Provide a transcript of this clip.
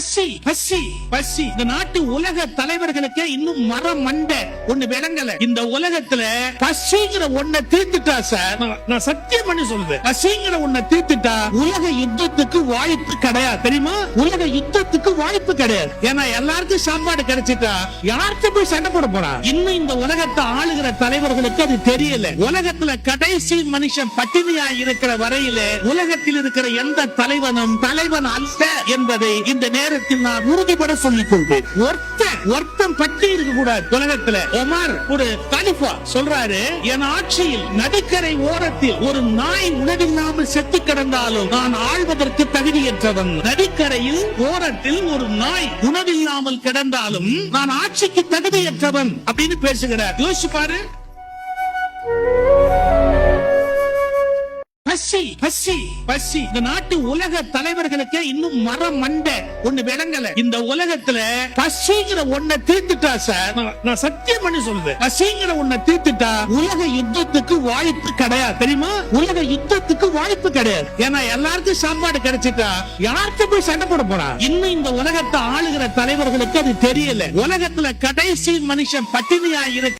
பசி பசி பசி. இந்த நாட்டு உலக தலைவர்களுக்கே இன்னும் மரம் மண்டை ஒண்ணு விளங்கல. இந்த உலகத்துல பசிங்கிற ஒண்ண தீர்த்துட்டா சார், நான் சத்தியம் பண்ணி சொல்றேன், பசிங்கிற ஒண்ண தீர்த்துட்டா உலக யுத்தத்துக்கு வாய்ப்பு கிடையாது. தெரியுமா? உலக யுத்தத்துக்கு வாய்ப்பு கிடையாது. ஏன்னா எல்லாருக்கும் சாப்பாடு கிடைச்சிட்டா யார்கிட்ட போய் சண்டை போட போறா? இன்னும் இந்த உலகத்தை ஆளுகிற தலைவர்களுக்கு அது தெரியல. உலகத்துல கடைசி மனுஷன் பட்டினியா இருக்கிற வரையில உலகத்தில் இருக்கிற எந்த தலைவனும் தலைவன் அல்ல என்பதை இந்த நேரத்தில் நான் உறுதிபட சொல்லிக் கொள்வேன். ஒருத்தன் பட்டி இருக்க கூடாது உலகத்துல. ஒமர் ஒரு கலிஃபா சொல்றாரு, என் ஆட்சியில் நதிக்கரை ஓரத்தில் ஒரு நாய் உணவில்லாமல் செத்து கிடந்தாலும் நான் ஆள்வதற்கு தகுதியற்றவன். நதிக்கரையில் ஓரத்தில் ஒரு நாய் உணவில்லாமல் கிடந்தாலும் நான் ஆட்சிக்கு தகுதியற்றவன் அப்படின்னு பேசுகிறார். யோசிச்சு பாரு. பசி பசி பசி. இந்த நாட்டு உலக தலைவர்களுக்கே இன்னும் மரம் மண்டை ஒண்ணு விளங்கல. இந்த உலகத்துல பசிங்கிற ஒண்ண தீர்த்துட்டா சார், நான் சத்தியம் பண்ணி சொல்றேன், பசிங்கிற ஒண்ண தீர்த்துட்டா உலக யுத்தத்துக்கு வாய்ப்பு கிடையாது. தெரியுமா? உலக யுத்தத்துக்கு வாய்ப்பு கிடையாது. ஏன்னா எல்லாருக்கும் சாப்பாடு கிடைச்சிட்டா யார்கிட்ட போய் சண்டை போட போறா? இன்னும் இந்த உலகத்தை ஆளுகிற தலைவர்களுக்கு அது தெரியல. உலகத்துல கடைசி மனுஷன் பட்டினியா இருக்க